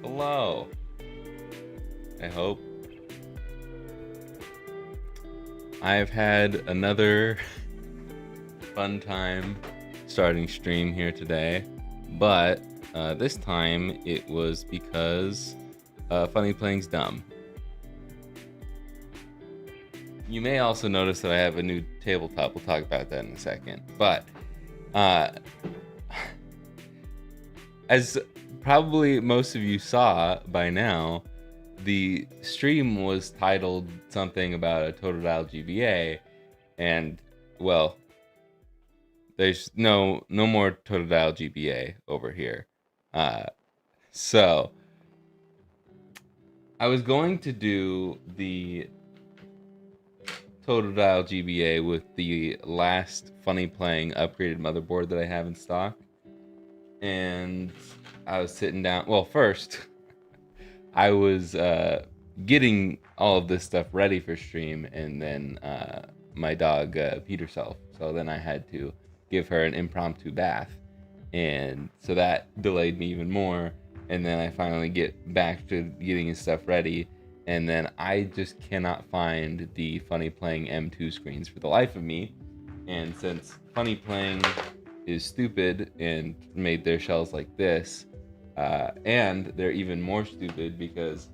Hello. I hope I've had another fun time starting stream here today, but this time it was because Funnyplaying's dumb. You may also notice that I have a new tabletop. We'll talk about that in a second. But uh, as probably most of you saw by now, the stream was titled something about a Totodile GBA, and well, there's no more Totodile GBA over here. Uh, so I was going to do the Totodile GBA with the last Funnyplaying upgraded motherboard that I have in stock, and I was sitting down. Well, first I was getting all of this stuff ready for stream, and then my dog peed herself. So then I had to give her an impromptu bath, and so that delayed me even more. And then I finally get back to getting his stuff ready, and then I just cannot find the Funnyplaying M2 screens for the life of me. And since Funnyplaying is stupid and made their shells like this, and they're even more stupid because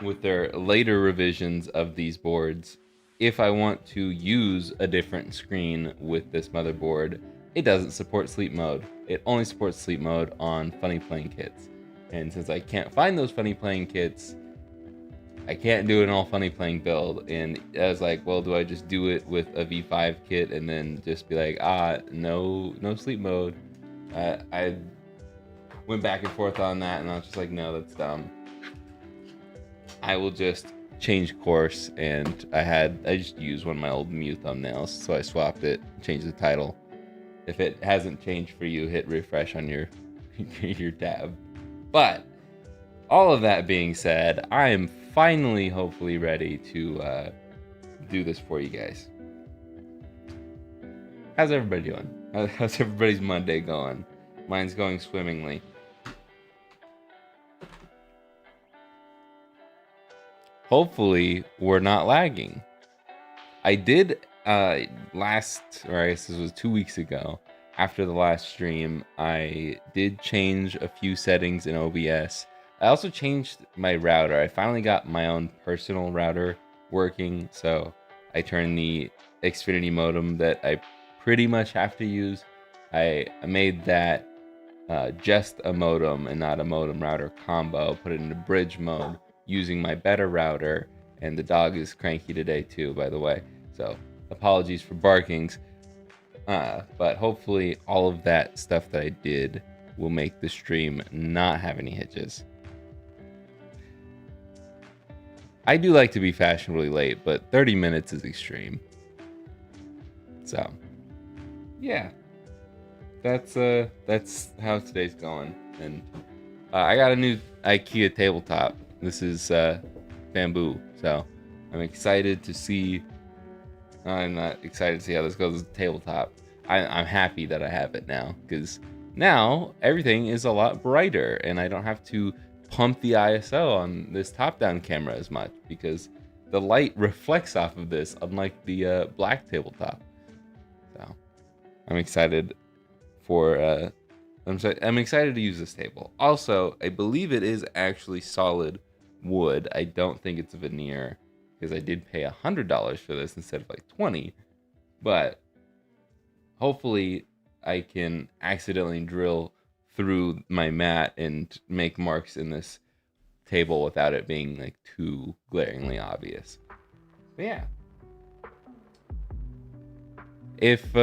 with their later revisions of these boards, if I want to use a different screen with this motherboard, it doesn't support sleep mode. It only supports sleep mode on Funnyplaying kits. And since I can't find those Funnyplaying kits, I can't do an all Funnyplaying build. And I was like, well, do I just do it with a V5 kit and then just be like, no sleep mode? I went back and forth on that, and I was just like, no, that's dumb. I will just change course, and I just used one of my old MEW thumbnails, so I swapped it, changed the title. If it hasn't changed for you, hit refresh on your your tab. But all of that being said, I am finally, hopefully, ready to do this for you guys. How's everybody doing? How's everybody's Monday going? Mine's going swimmingly. Hopefully, we're not lagging. I did I guess this was 2 weeks ago, after the last stream, I did change a few settings in OBS. I also changed my router. I finally got my own personal router working, so I turned the Xfinity modem that I pretty much have to use. I made that just a modem and not a modem router combo, put it into bridge mode using my better router, and the dog is cranky today too, by the way, so apologies for barkings, but hopefully all of that stuff that I did will make the stream not have any hitches. I do like to be fashionably late, but 30 minutes is extreme. So yeah, that's how today's going. And I got a new IKEA tabletop. This is bamboo, so I'm excited to see. I'm not excited to see how this goes with the tabletop. I'm happy that I have it now, because now everything is a lot brighter, and I don't have to pump the ISO on this top-down camera as much, because the light reflects off of this, unlike the black tabletop. So I'm excited for I'm excited to use this table. Also, I believe it is actually solid wood. I don't think it's a veneer, because I did pay $100 for this instead of like $20. But hopefully I can accidentally drill through my mat and make marks in this table without it being like too glaringly obvious. But yeah. If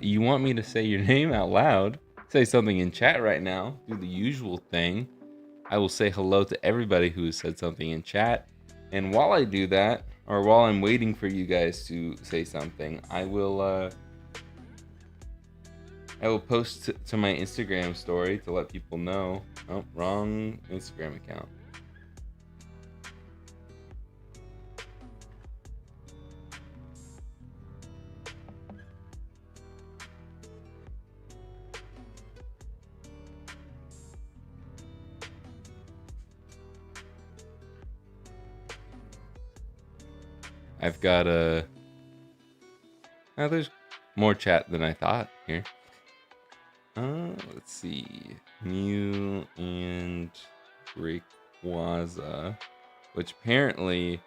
you want me to say your name out loud, say something in chat right now, do the usual thing. I will say hello to everybody who has said something in chat. And while I do that, or while I'm waiting for you guys to say something, I will post to my Instagram story to let people know. Oh, wrong Instagram account. I've got a. There's more chat than I thought here. Let's see. Mew and Rayquaza, which apparently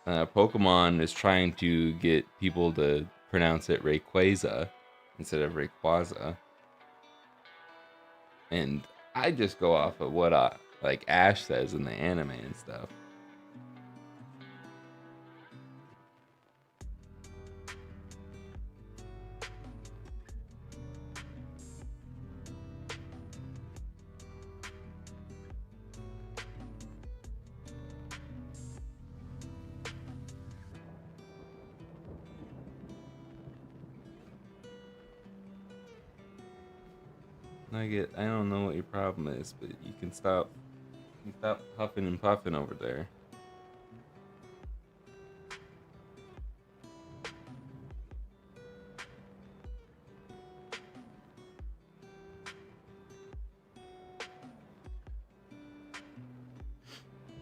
Pokemon is trying to get people to pronounce it Rayquaza instead of Rayquaza. And I just go off of what like Ash says in the anime and stuff. I don't know what your problem is, but you can stop huffing and puffing over there.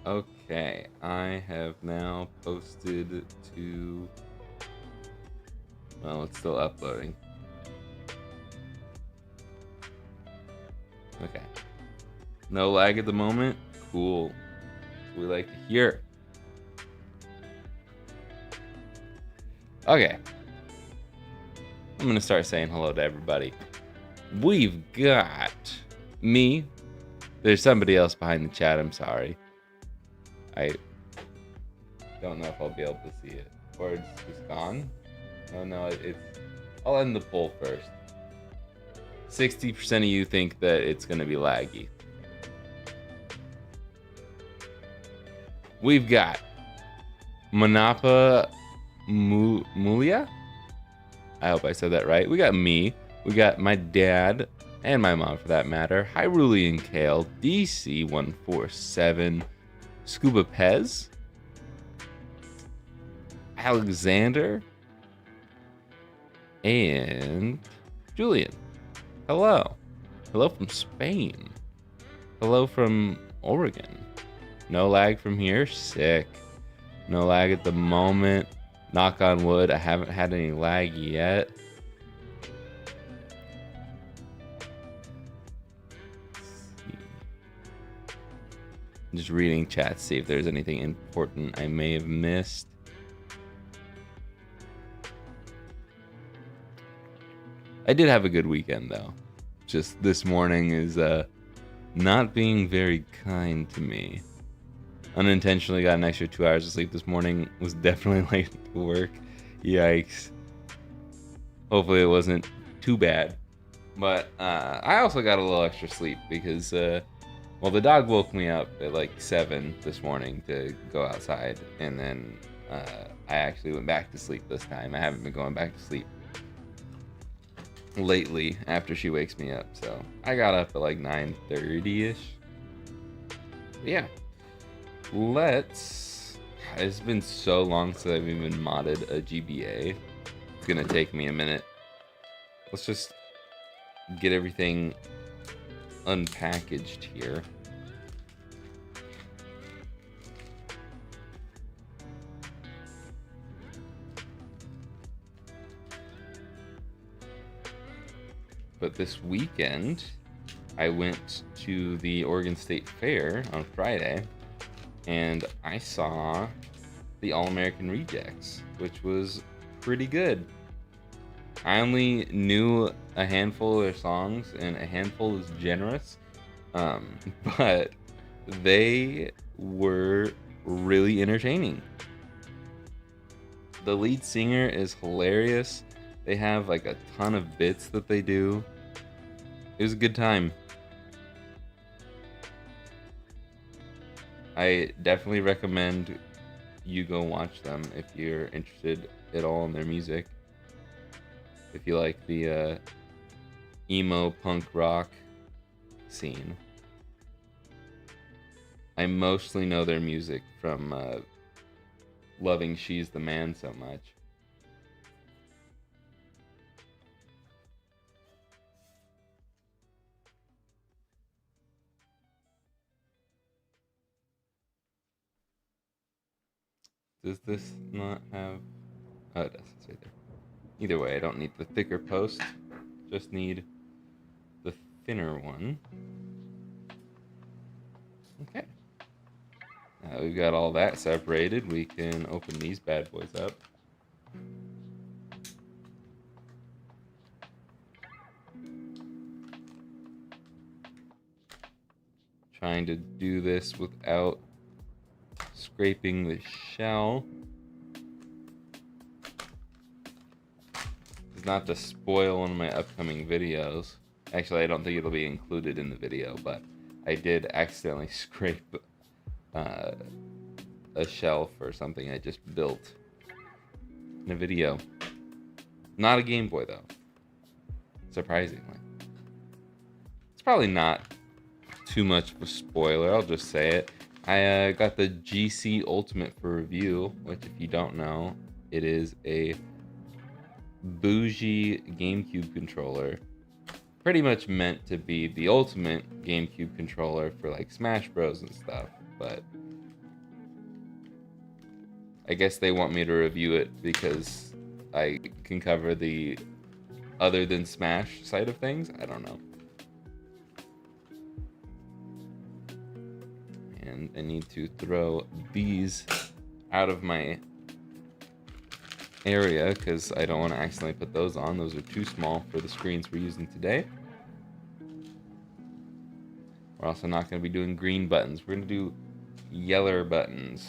Okay, I have now posted to. Well, it's still uploading. Okay. No lag at the moment. Cool. We like to hear. Okay. I'm going to start saying hello to everybody. We've got me. There's somebody else behind the chat. I'm sorry. I don't know if I'll be able to see it. Or it's just gone. Oh, no, it's... I'll end the poll first. 60% of you think that it's going to be laggy. We've got Manapa Mulia? I hope I said that right. We got me. We got my dad and my mom for that matter. Hyrule and Kale. DC147. Scuba Pez. Alexander. And Julian. Hello. Hello from Spain. Hello from Oregon. No lag from here. Sick. No lag at the moment. Knock on wood. I haven't had any lag yet. Just reading chat, see if there's anything important I may have missed. I did have a good weekend though. Just this morning is not being very kind to me. Unintentionally got an extra 2 hours of sleep this morning. Was definitely late to work. Yikes. Hopefully it wasn't too bad. But I also got a little extra sleep because, well, the dog woke me up at like 7 this morning to go outside. And then I actually went back to sleep this time. I haven't been going back to sleep lately after she wakes me up. So I got up at like 9:30-ish. Yeah. It's been so long since I've even modded a GBA. It's gonna take me a minute. Let's just get everything unpackaged here. But this weekend, I went to the Oregon State Fair on Friday, and I saw the All-American Rejects, which was pretty good. I only knew a handful of their songs, and a handful is generous, but they were really entertaining. The lead singer is hilarious. They have like a ton of bits that they do. It was a good time. I definitely recommend you go watch them if you're interested at all in their music. If you like the emo punk rock scene. I mostly know their music from loving She's the Man so much. Does this not have... Oh, it does. It's right there. Either way, I don't need the thicker post. Just need the thinner one. Okay. Now we've got all that separated. We can open these bad boys up. Trying to do this without scraping the shell. It's not to spoil one of my upcoming videos. Actually, I don't think it'll be included in the video, but I did accidentally scrape a shell for something I just built in a video. Not a Game Boy, though. Surprisingly. It's probably not too much of a spoiler, I'll just say it. I got the GC Ultimate for review, which if you don't know, it is a bougie GameCube controller. Pretty much meant to be the ultimate GameCube controller for like Smash Bros and stuff, but I guess they want me to review it because I can cover the other than Smash side of things. I don't know. And I need to throw these out of my area because I don't want to accidentally put those on. Those are too small for the screens we're using today. We're also not going to be doing green buttons. We're going to do yeller buttons.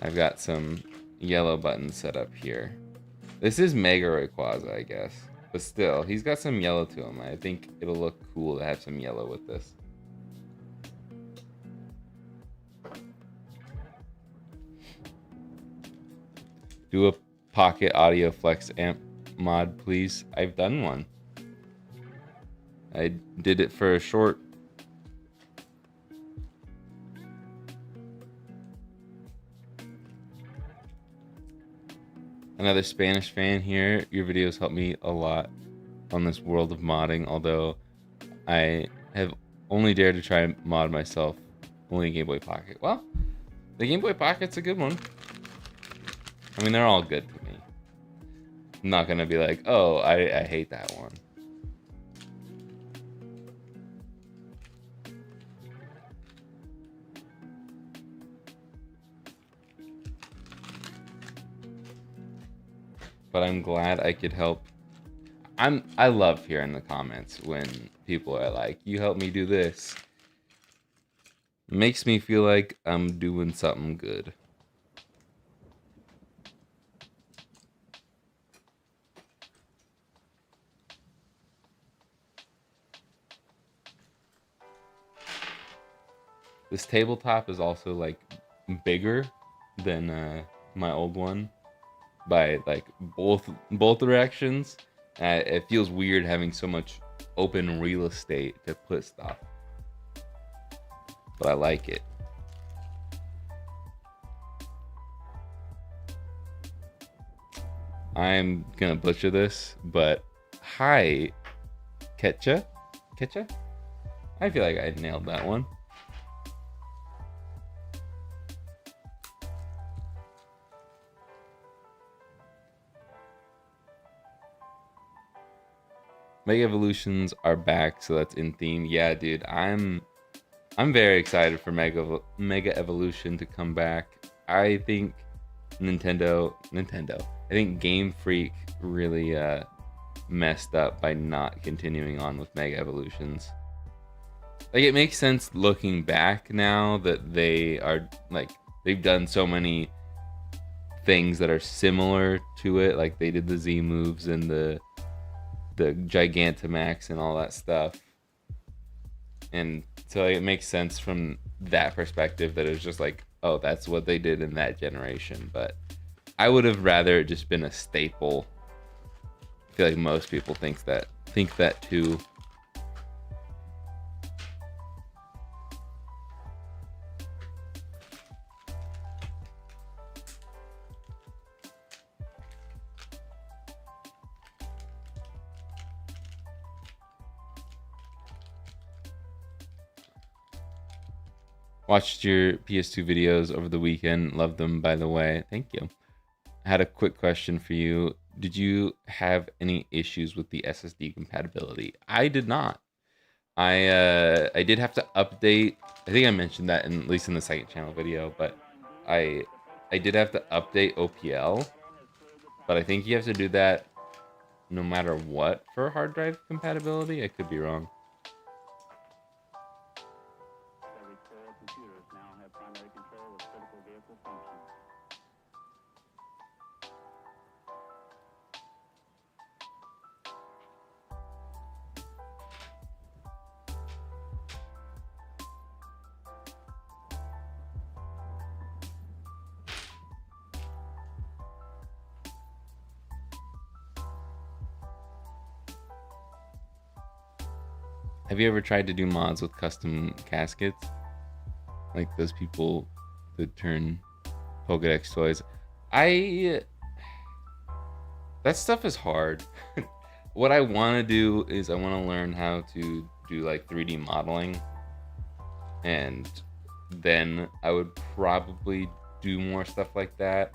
I've got some yellow buttons set up here. This is Mega Rayquaza, I guess. But still, he's got some yellow to him. I think it'll look cool to have some yellow with this. Do a Pocket Audio Flex amp mod, please. I've done one. I did it for a short. Another Spanish fan here. Your videos help me a lot on this world of modding, although I have only dared to try and mod myself only Game Boy Pocket. Well, the Game Boy Pocket's a good one. I mean, they're all good to me. I'm not gonna be like, oh, I hate that one. But I'm glad I could help. I love hearing the comments when people are like, you helped me do this. It makes me feel like I'm doing something good. This tabletop is also like bigger than my old one by like both directions. It feels weird having so much open real estate to put stuff, but I like it. I'm gonna butcher this, but hi, Ketcha? I feel like I nailed that one. Mega Evolutions are back, so that's in theme. Yeah, dude, I'm very excited for Mega Evolution to come back. I think Nintendo. I think Game Freak really messed up by not continuing on with Mega Evolutions. Like, it makes sense looking back now that they are like they've done so many things that are similar to it. Like they did the Z moves and the Gigantamax and all that stuff, and so it makes sense from that perspective that it was just like, oh, that's what they did in that generation. But I would have rather it just been a staple. I feel like most people think that too. Watched your PS2 videos over the weekend. Loved them, by the way. Thank you. I had a quick question for you. Did you have any issues with the SSD compatibility? I did not. I did have to update. I think I mentioned that in, at least in the second channel video, but I I did have to update OPL, but I think you have to do that no matter what for hard drive compatibility. I could be wrong. Have you ever tried to do mods with custom caskets? Like those people that turn Pokedex toys. I that stuff is hard. What I want to do is I want to learn how to do like 3D modeling, and then I would probably do more stuff like that.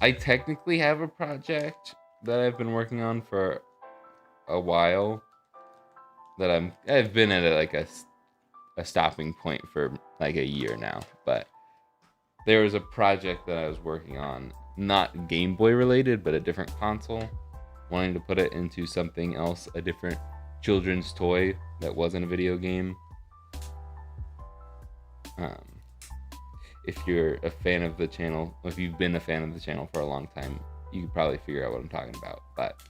I technically have a project that I've been working on for a while that I've been at like a stopping point for like a year now, but there was a project that I was working on, not Game Boy related, but a different console, wanting to put it into something else, a different children's toy that wasn't a video game. Um, if you're a fan of the channel, if you've been a fan of the channel for a long time, you could probably figure out what I'm talking about. But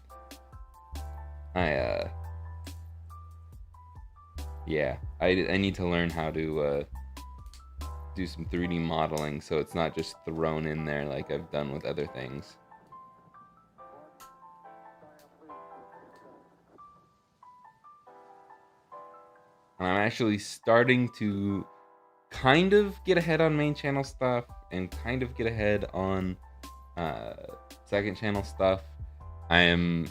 I need to learn how to do some 3D modeling so it's not just thrown in there like I've done with other things. And I'm actually starting to kind of get ahead on main channel stuff and kind of get ahead on second channel stuff. I am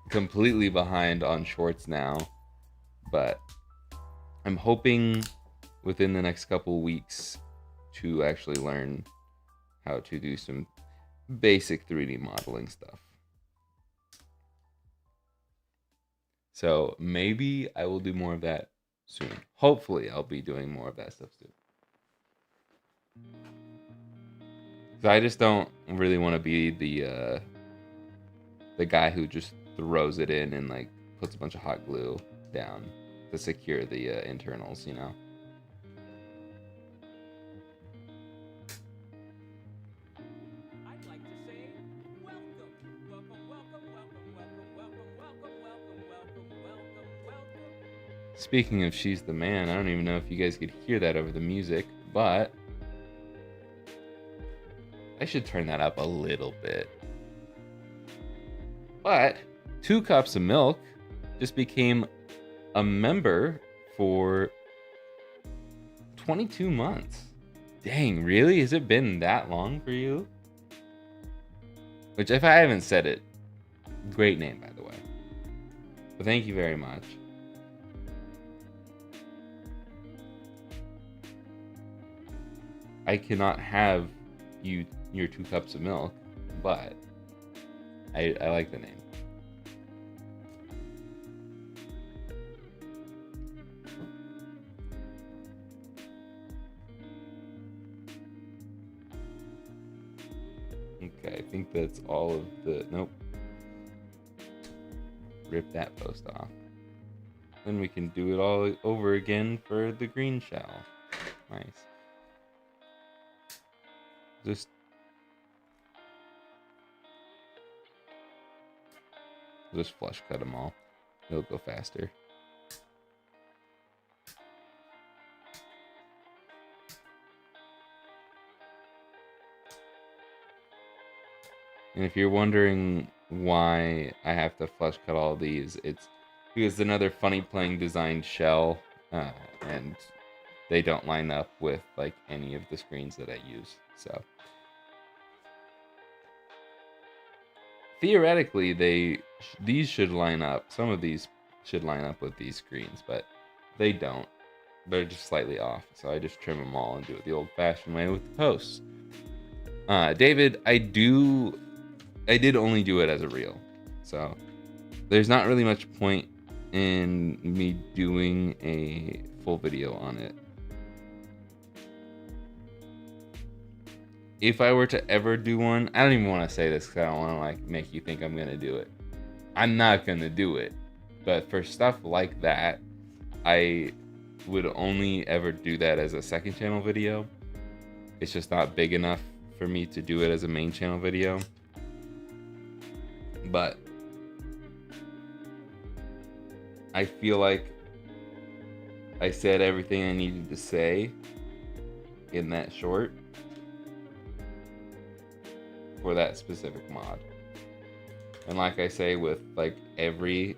completely behind on shorts now, but I'm hoping within the next couple weeks to actually learn how to do some basic 3D modeling stuff. So maybe I will do more of that soon. Hopefully I'll be doing more of that stuff soon. So I just don't really want to be the guy who just throws it in and like puts a bunch of hot glue down to secure the internals, you know. Speaking of She's the Man, I don't even know if you guys could hear that over the music, but I should turn that up a little bit. But 2 Cups of Milk just became a member for 22 months. Dang, really? Has it been that long for you? Which, if I haven't said it, great name, by the way. But thank you very much. I cannot have your 2 cups of milk, but I like the name. Okay, I think that's all of the... Nope. Rip that post off. Then we can do it all over again for the green shell. Nice. Just flush cut them all. It'll go faster. And if you're wondering why I have to flush cut all these, it's because another Funnyplaying designed shell, and they don't line up with like any of the screens that I use. So theoretically, these should line up. Some of these should line up with these screens, but they don't. they're just slightly off. So I just trim them all and do it the old-fashioned way with the posts. David, I did only do it as a reel, so there's not really much point in me doing a full video on it. If I were to ever do one, I don't even want to say this because I don't want to like make you think I'm gonna do it. I'm not gonna do it, but for stuff like that, I would only ever do that as a second channel video. It's just not big enough for me to do it as a main channel video. But I feel like I said everything I needed to say in that short for that specific mod. And like I say with like every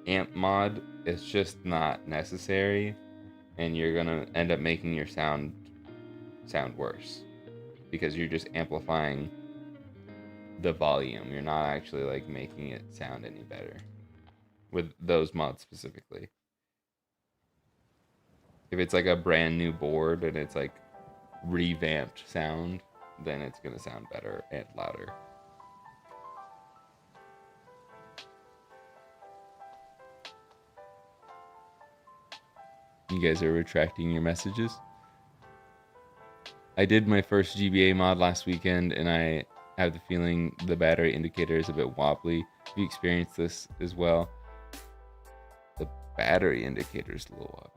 amp mod, it's just not necessary, and you're gonna end up making your sound worse because you're just amplifying the volume. You're not actually like making it sound any better with those mods specifically. If it's like a brand new board and it's like revamped sound, then it's gonna sound better and louder. You guys are retracting your messages. I did my first GBA mod last weekend, and I have the feeling the battery indicator is a bit wobbly. Have you experienced this as well? The battery indicator is a little wobbly.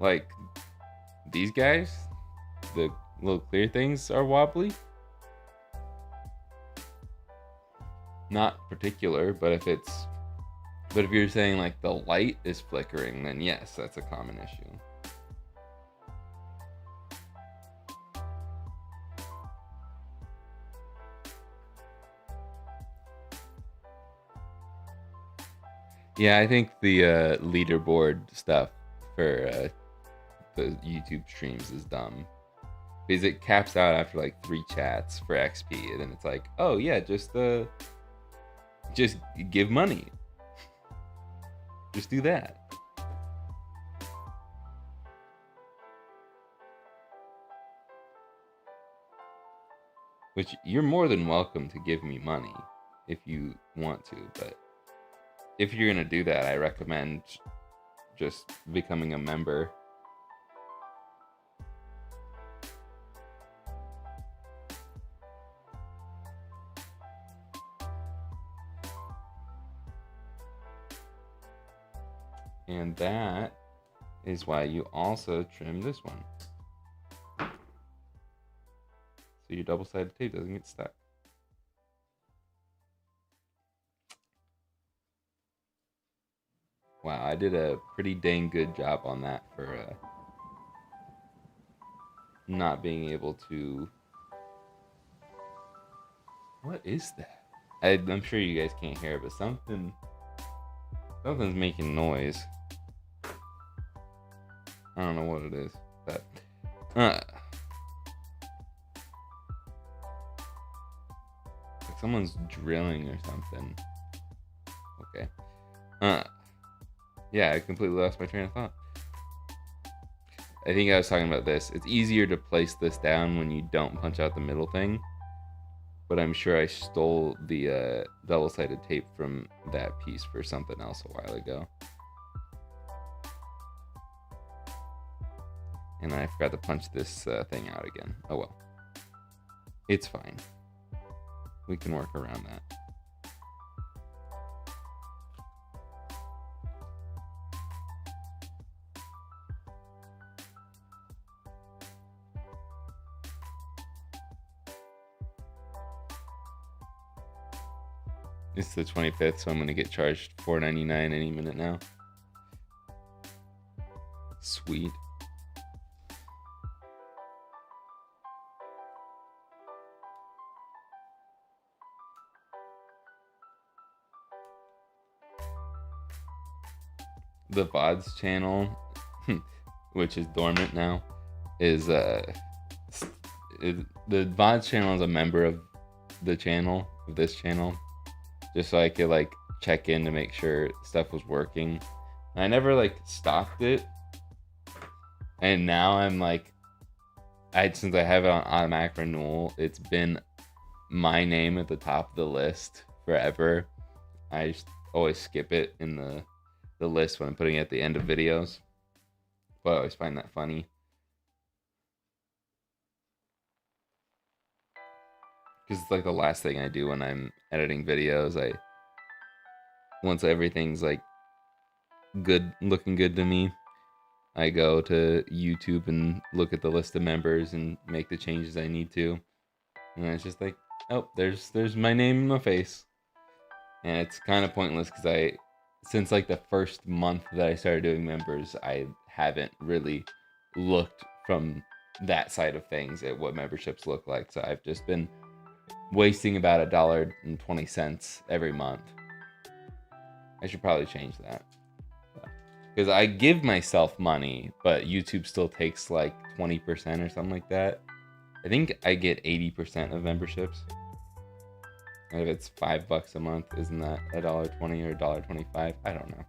Like, these guys, the little clear things are wobbly. Not particular, but if you're saying like the light is flickering, then yes, that's a common issue. Yeah, I think the leaderboard stuff for the YouTube streams is dumb. Because it caps out after like 3 chats for XP, and then it's like, oh yeah, just give money. Just do that. Which you're more than welcome to give me money if you want to, but if you're gonna do that, I recommend just becoming a member. And that is why you also trim this one. So your double-sided tape doesn't get stuck. Wow, I did a pretty dang good job on that for not being able to... What is that? I'm sure you guys can't hear it, but something's making noise. I don't know what it is, but like someone's drilling or something. Okay. Yeah, I completely lost my train of thought. I think I was talking about this. It's easier to place this down when you don't punch out the middle thing, but I'm sure I stole the double-sided tape from that piece for something else a while ago. And I forgot to punch this thing out again. Oh well. It's fine. We can work around that. It's the 25th, so I'm going to get charged $4.99 any minute now. Sweet. The VODs channel, which is dormant now, is the VODs channel is a member of the channel, of this channel, just so I could like check in to make sure stuff was working. I never like stopped it. And now I'm like, since I have it on automatic renewal, it's been my name at the top of the list forever. I just always skip it in the list when I'm putting it at the end of videos. But I always find that funny. Because it's like the last thing I do when I'm editing videos. Once everything's like good, looking good to me, I go to YouTube and look at the list of members and make the changes I need to. And it's just like, oh, there's my name and my face. And it's kind of pointless because since like the first month that I started doing members, I haven't really looked from that side of things at what memberships look like. So I've just been wasting about $1.20 every month. I should probably change that. Because I give myself money, but YouTube still takes like 20% or something like that. I think I get 80% of memberships. And if it's $5 a month, isn't that $1.20 or $1.25? I don't know.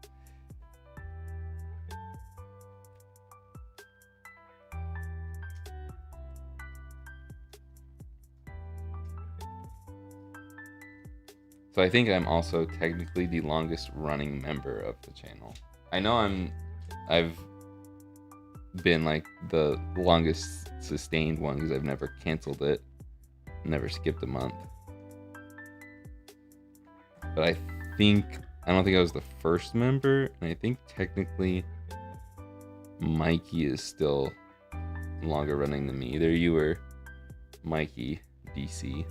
So I think I'm also technically the longest running member of the channel. I know I've been like the longest sustained one because I've never canceled it, never skipped a month. But I don't think I was the first member, and I think technically Mikey is still longer running than me. Either you or Mikey DC.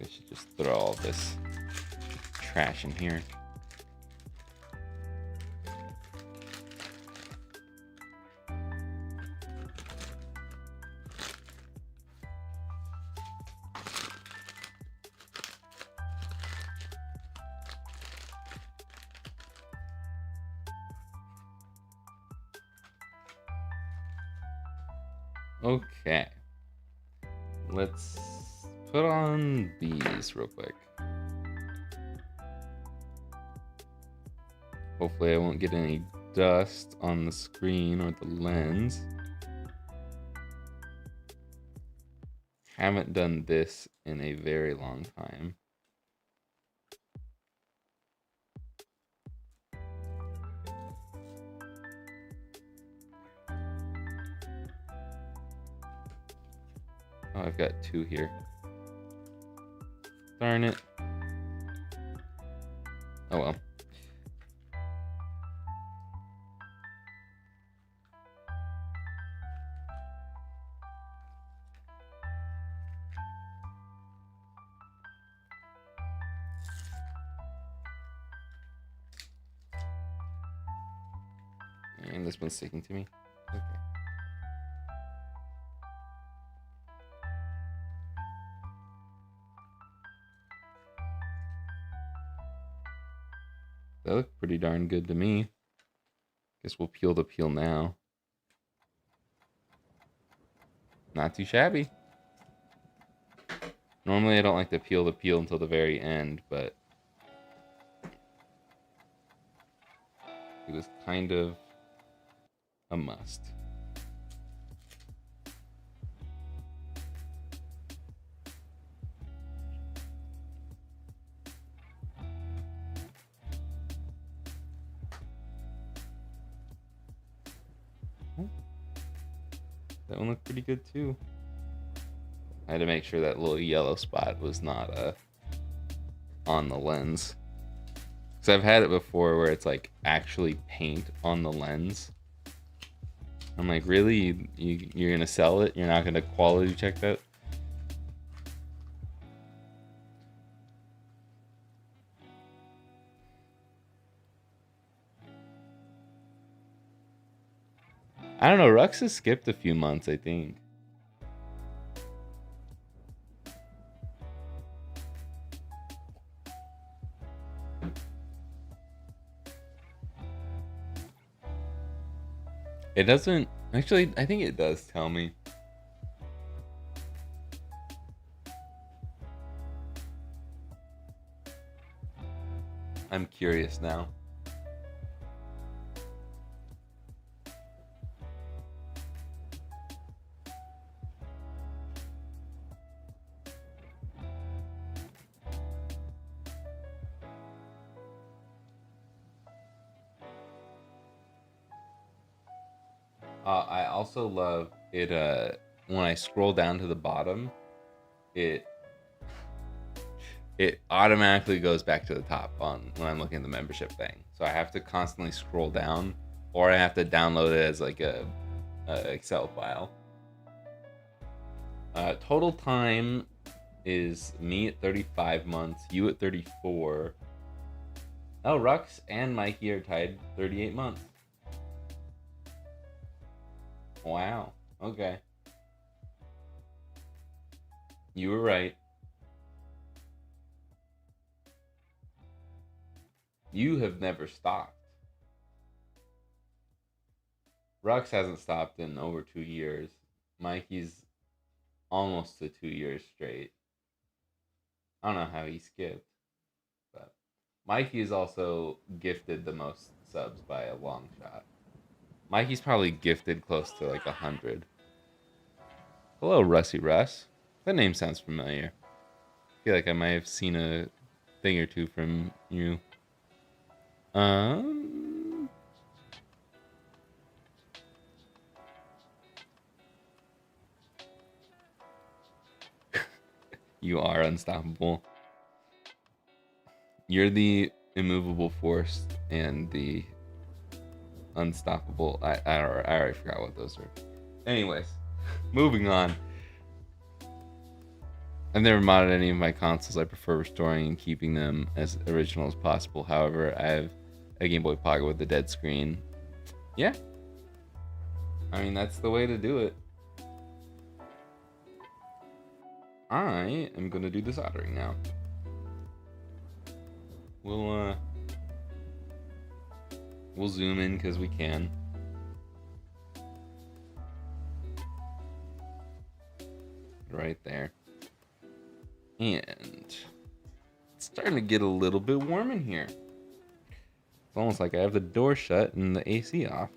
I should just throw all this trash in here. Okay. Let's put on these real quick. Hopefully I won't get any dust on the screen or the lens. Haven't done this in a very long time. Oh, I've got two here. Darn it. Oh well. And this one's sticking to me. Okay. They look pretty darn good to me. Guess we'll peel the peel now. Not too shabby. Normally I don't like to peel the peel until the very end, but it was kind of a must. That one looked pretty good too. I had to make sure that little yellow spot was not on the lens. Because I've had it before where it's like actually paint on the lens. I'm like, really? You're going to sell it? You're not going to quality check that? I don't know. Rux has skipped a few months, I think. It doesn't actually. I think it does tell me. I'm curious now. I also love it. When I scroll down to the bottom, it it automatically goes back to the top on when I'm looking at the membership thing. So I have to constantly scroll down, or I have to download it as like a Excel file. Total time is me at 35 months, you at 34. Oh, Rux and Mikey are tied 38 months. Wow. Okay. You were right. You have never stopped. Rux hasn't stopped in over 2 years. Mikey's almost to 2 years straight. I don't know how he skipped, but Mikey is also gifted the most subs by a long shot. Mikey's probably gifted close to like 100. Hello, Rusty Russ. That name sounds familiar. I feel like I might have seen a thing or two from you. You are unstoppable. You're the immovable force and the unstoppable. I already forgot what those were. Anyways, moving on. I've never modded any of my consoles. I prefer restoring and keeping them as original as possible. However, I have a Game Boy Pocket with a dead screen. Yeah. I mean, that's the way to do it. I am going to do the soldering now. We'll zoom in because we can. Right there. And it's starting to get a little bit warm in here. It's almost like I have the door shut and the AC off.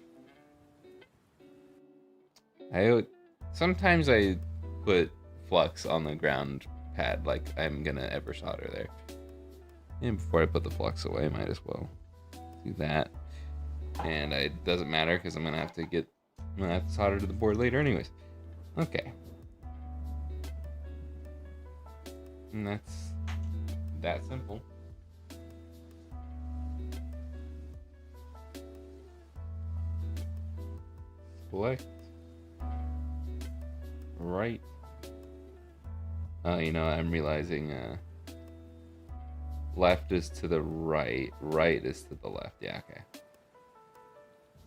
Sometimes I put flux on the ground pad like I'm gonna ever solder there. And before I put the flux away, might as well do that. And it doesn't matter because I'm gonna have to solder to the board later anyways. Okay. And that's that simple. Select. Right. I'm realizing left is to the right, right is to the left. Yeah, okay.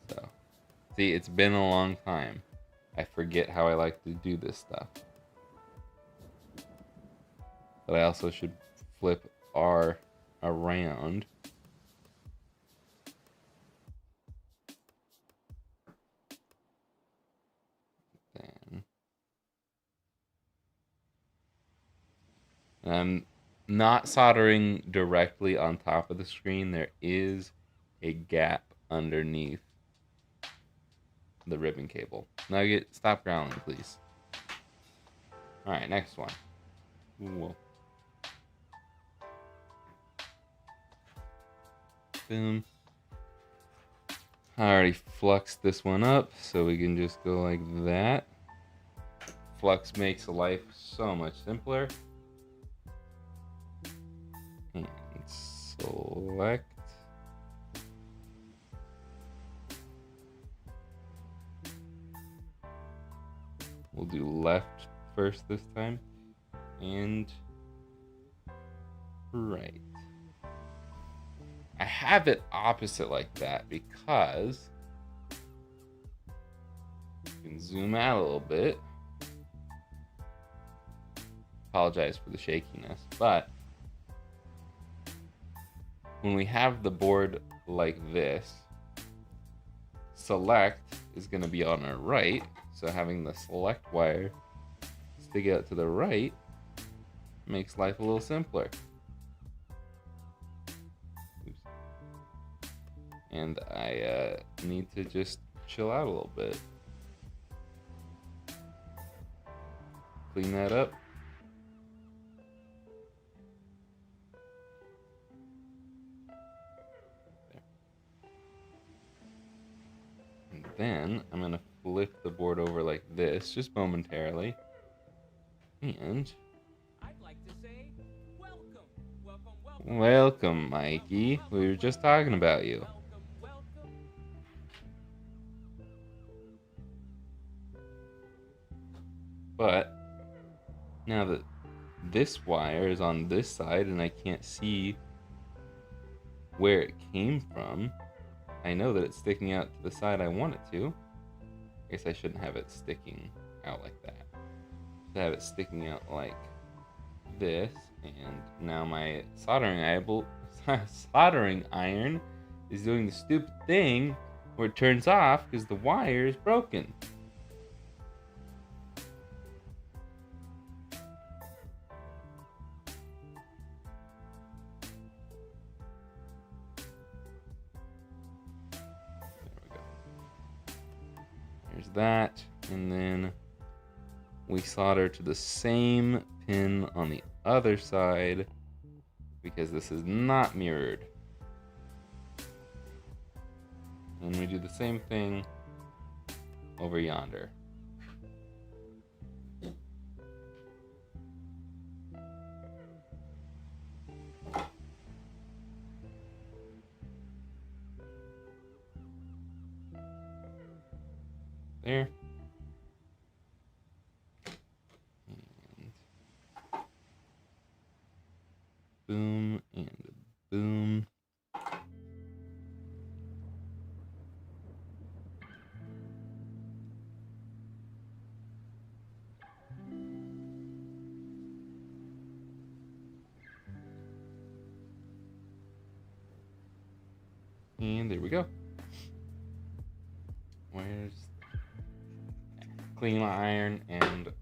So, see, it's been a long time. I forget how I like to do this stuff. But I also should flip R around. Then I'm not soldering directly on top of the screen. There is a gap underneath the ribbon cable. Nugget, stop growling, please. Alright, next one. Whoa. Boom. I already fluxed this one up, so we can just go like that. Flux makes life so much simpler. And select. We'll do left first this time. And right. I have it opposite like that because you can zoom out a little bit. Apologize for the shakiness, but when we have the board like this, select is going to be on our right, so having the select wire stick out to the right makes life a little simpler. Oops. And I need to just chill out a little bit. Clean that up. There. And then I'm going to flip the board over like this, just momentarily. And I'd like to say welcome, welcome, Mikey. We were just talking about you. welcome. But now that this wire is on this side and I can't see where it came from, I know that it's sticking out to the side I want it to. I guess I shouldn't have it sticking out like that. I should have it sticking out like this, and now my soldering iron is doing the stupid thing where it turns off because the wire is broken. There's that, and then we solder to the same pin on the other side because this is not mirrored. And we do the same thing over yonder. There. And boom and boom. And there we go. Where's clean my iron, and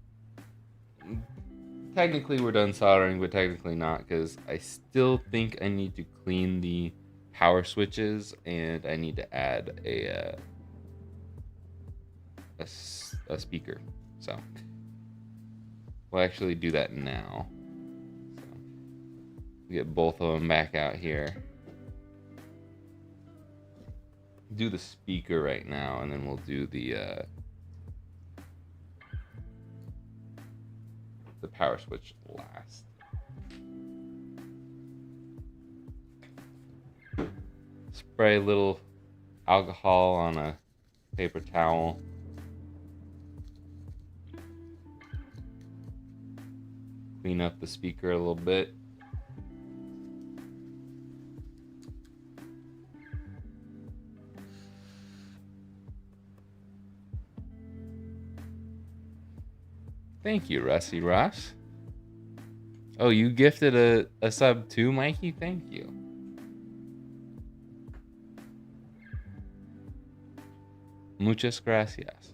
technically we're done soldering, but technically not, because I still think I need to clean the power switches and I need to add a speaker. So we'll actually do that now. So get both of them back out here. Do the speaker right now, and then we'll do the power switch last. Spray a little alcohol on a paper towel. Clean up the speaker a little bit. Thank you, Rusty Ross. Oh, you gifted a sub too, Mikey? Thank you. Muchas gracias.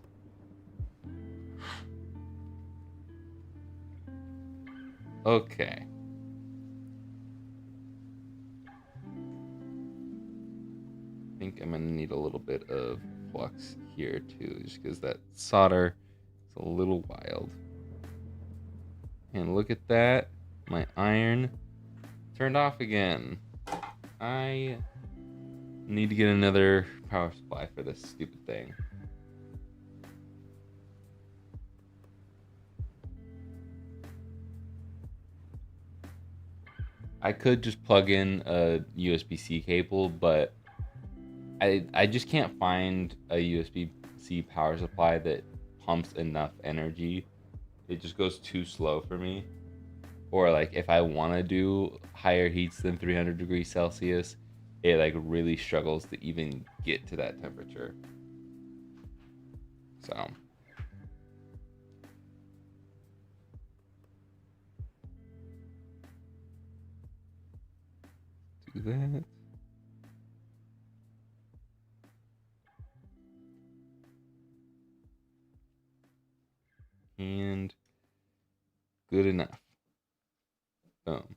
Okay. I think I'm gonna need a little bit of flux here too, just because that solder is a little wild. And look at that, my iron turned off again. I need to get another power supply for this stupid thing. I could just plug in a USB-C cable, but I just can't find a USB-C power supply that pumps enough energy. It just goes too slow for me. Or like if I want to do higher heats than 300 degrees Celsius, it like really struggles to even get to that temperature. So do that. good enough. Boom.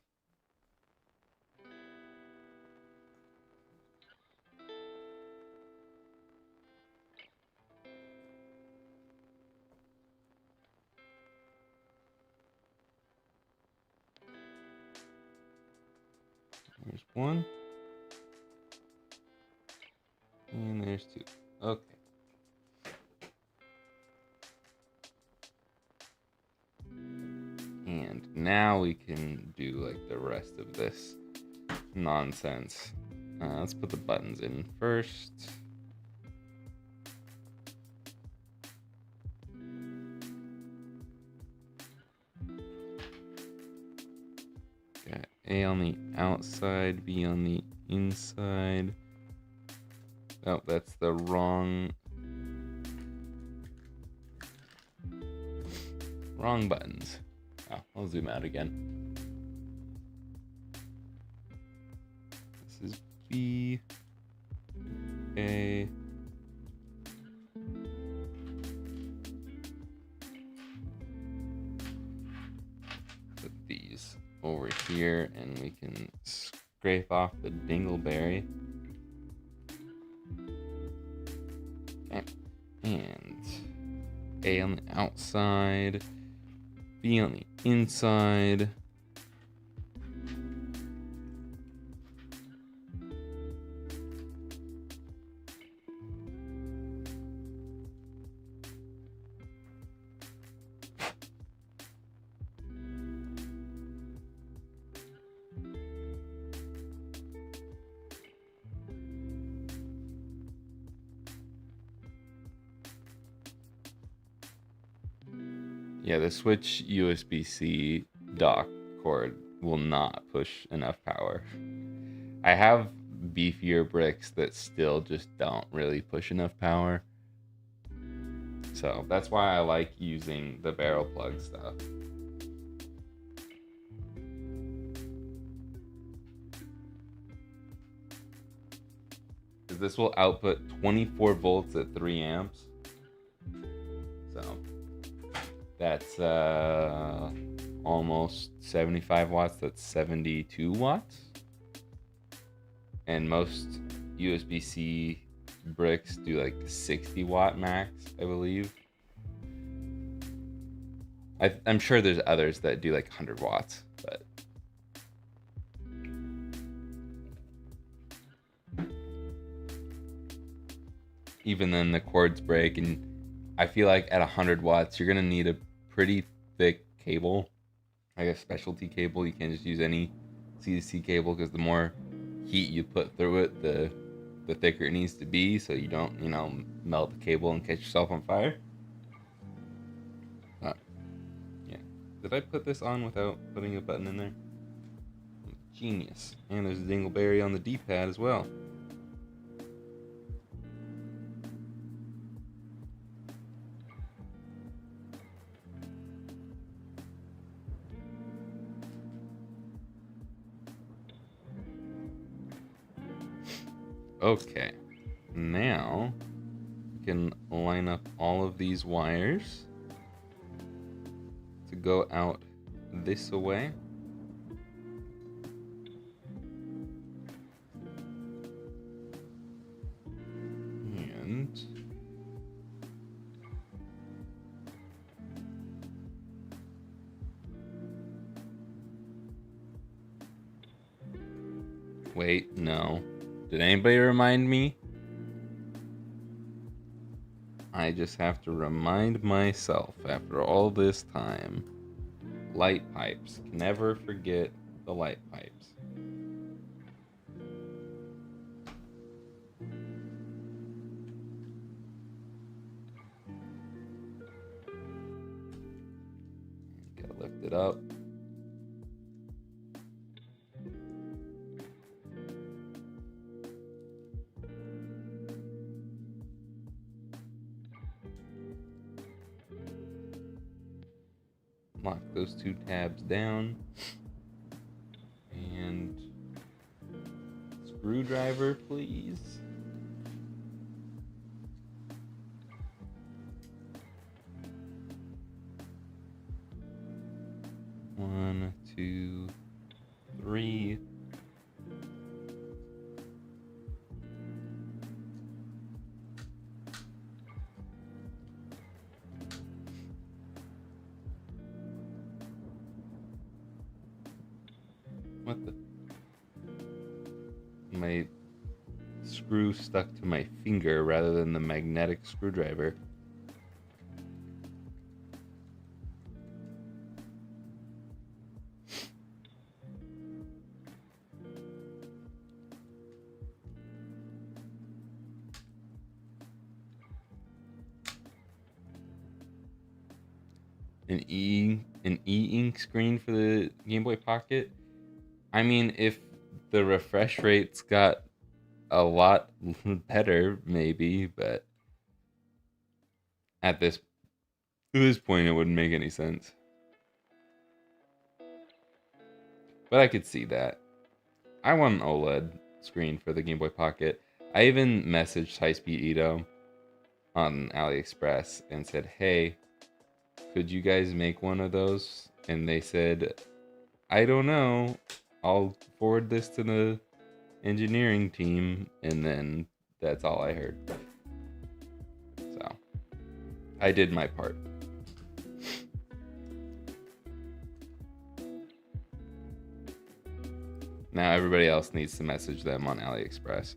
There's one. And there's two. Okay. And now we can do like the rest of this nonsense. Let's put the buttons in first. Got A on the outside, B on the inside. Oh, that's the wrong buttons. Oh, I'll zoom out again. This is B, A. Put these over here and we can scrape off the dingleberry. And A on the outside, B on the inside. Yeah, the Switch USB-C dock cord will not push enough power. I have beefier bricks that still just don't really push enough power. So that's why I like using the barrel plug stuff. Because this will output 24 volts at 3 amps. So that's almost 75 watts. That's 72 watts. And most USB-C bricks do like 60 watt max, I believe. I'm sure there's others that do like 100 watts, but even then the cords break, and I feel like at 100 watts you're gonna need a pretty thick cable, like a specialty cable. You can't just use any C-to-C cable, because the more heat you put through it, the thicker it needs to be, so you don't, melt the cable and catch yourself on fire. Yeah. Did I put this on without putting a button in there? Genius. And there's a dingleberry on the D-pad as well. Okay, now we can line up all of these wires to go out this way. And wait, no. Did anybody remind me? I just have to remind myself after all this time. Light pipes. Never forget the light pipes. Gotta lift it up. Lock those two tabs down. And screwdriver, please. 2, 3. What the? My screw stuck to my finger rather than the magnetic screwdriver. An e-ink screen for the Game Boy Pocket. I mean, if the refresh rates got a lot better, maybe, but at this point, it wouldn't make any sense. But I could see that. I want an OLED screen for the Game Boy Pocket. I even messaged High Speed Edo on AliExpress and said, "Hey, could you guys make one of those?" And they said, "I don't know. I'll forward this to the engineering team." And then that's all I heard. So I did my part. Now everybody else needs to message them on AliExpress.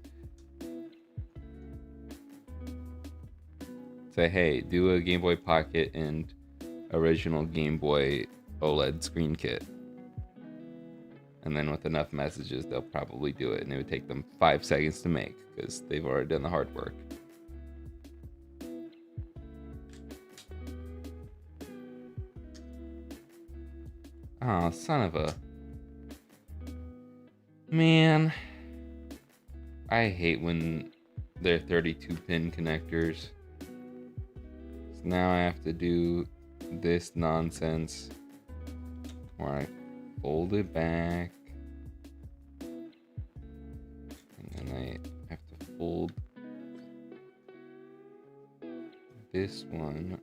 Say, hey, do a Game Boy Pocket and original Game Boy OLED screen kit. And then with enough messages, they'll probably do it. And it would take them 5 seconds to make because they've already done the hard work. Oh, son of a... Man. I hate when they're 32-pin connectors. So now I have to do this nonsense where I fold it back. And then I have to fold this one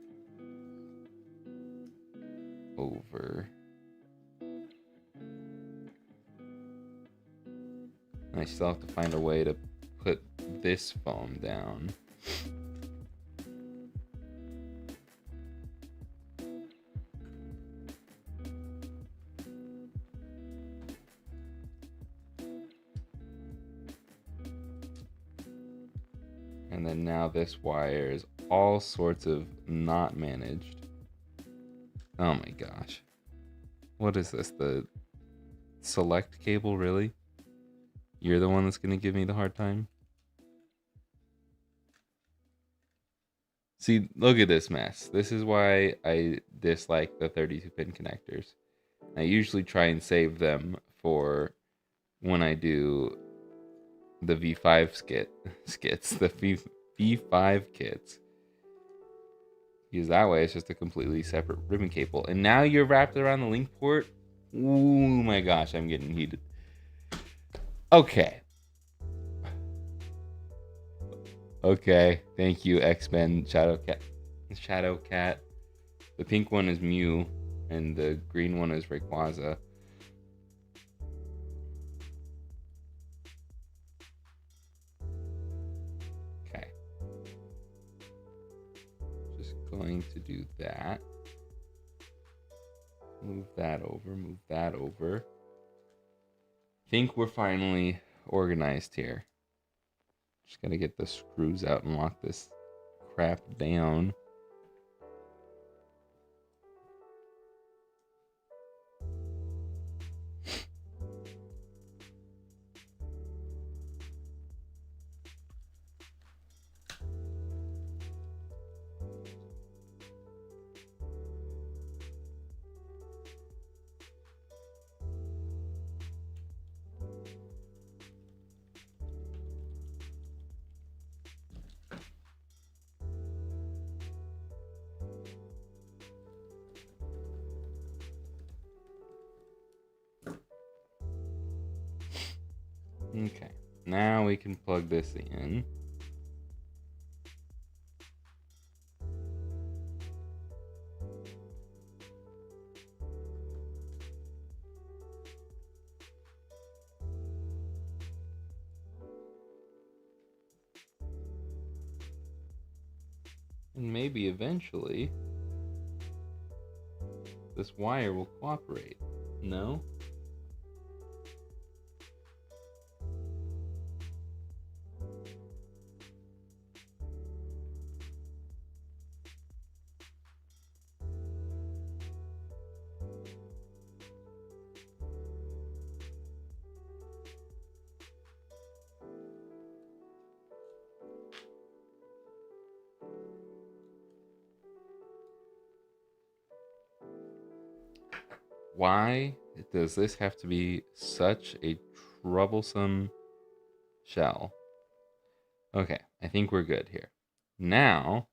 over. And I still have to find a way to put this foam down. And then now this wire is all sorts of not managed. Oh my gosh. What is this? The select cable, really? You're the one that's going to give me the hard time? See, look at this mess. This is why I dislike the 32-pin connectors. I usually try and save them for when I do the V5 skits, the V5 kits. Because that way it's just a completely separate ribbon cable. And now you're wrapped around the link port? Ooh my gosh, I'm getting heated. Okay. Okay, thank you, X-Men Shadowcat. The pink one is Mew, and the green one is Rayquaza. Okay. Just going to do that. Move that over, move that over. Think we're finally organized here. Just gotta get the screws out and lock this crap down. Okay, now we can plug this in. And maybe eventually this wire will cooperate. No? Why does this have to be such a troublesome shell? Okay, I think we're good here. Now,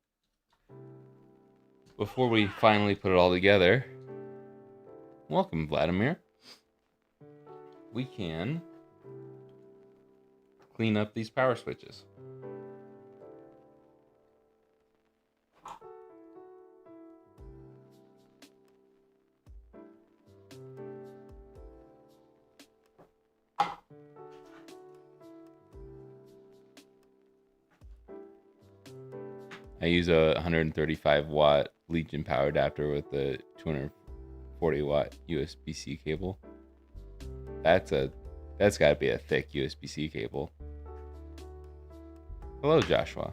before we finally put it all together, welcome, Vladimir. We can clean up these power switches. I use a 135 watt Legion power adapter with the 240 watt USB-C cable. That's got to be a thick USB-C cable. Hello, Joshua.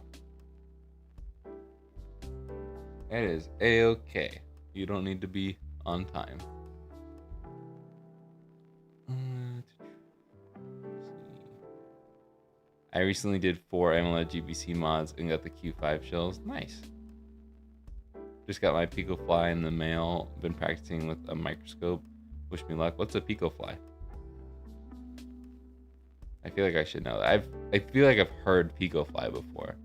It is a-okay. You don't need to be on time. I recently did 4 MEW GBA mods and got the Q5 shells. Nice. Just got my Picofly in the mail. Been practicing with a microscope. Wish me luck. What's a Picofly? I feel like I should know that. I feel like I've heard Picofly before.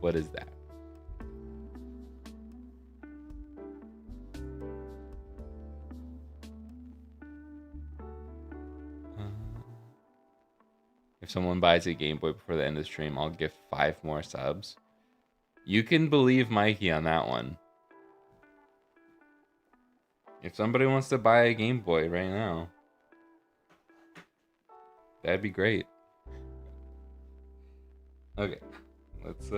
What is that? If someone buys a Game Boy before the end of the stream, I'll give 5 more subs. You can believe Mikey on that one. If somebody wants to buy a Game Boy right now, that'd be great. Okay, let's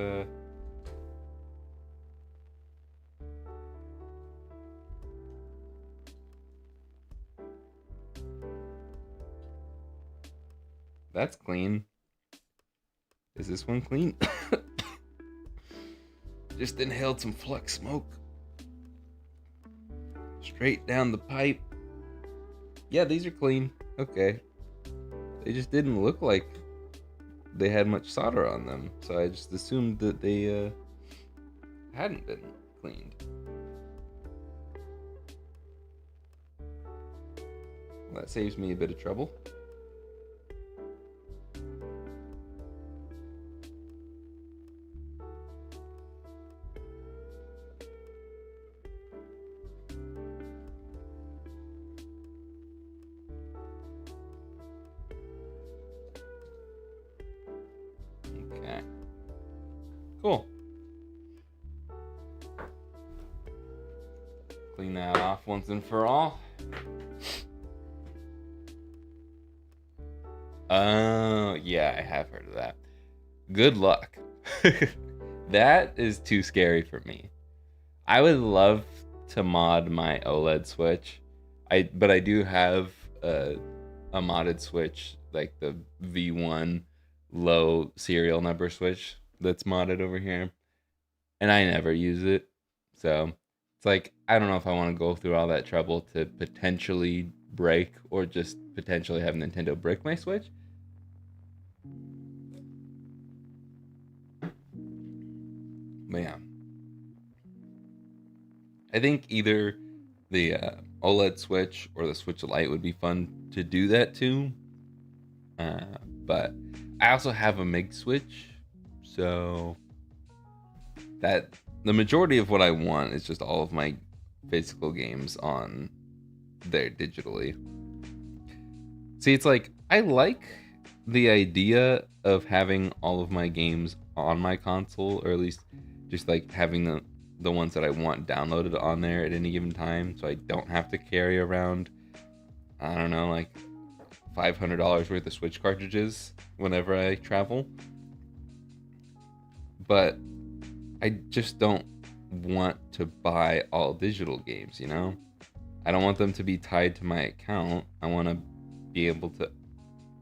that's clean. Is this one clean? Just inhaled some flux smoke. Straight down the pipe. Yeah, these are clean. Okay. They just didn't look like they had much solder on them. So I just assumed that they hadn't been cleaned. Well, that saves me a bit of trouble. Cool. Clean that off once and for all. Oh, yeah, I have heard of that. Good luck. That is too scary for me. I would love to mod my OLED Switch. But I do have a modded Switch, like the V1 low serial number Switch that's modded over here, and I never use it. So it's like, I don't know if I want to go through all that trouble to potentially break or just potentially have Nintendo brick my Switch. But yeah, I think either the OLED Switch or the Switch Lite would be fun to do that too. But I also have a MIG Switch, so that the majority of what I want is just all of my physical games on there digitally. See, it's like, I like the idea of having all of my games on my console, or at least just like having the ones that I want downloaded on there at any given time, so I don't have to carry around, I don't know, like $500 worth of Switch cartridges whenever I travel. But I just don't want to buy all digital games, you know? I don't want them to be tied to my account. I want to be able to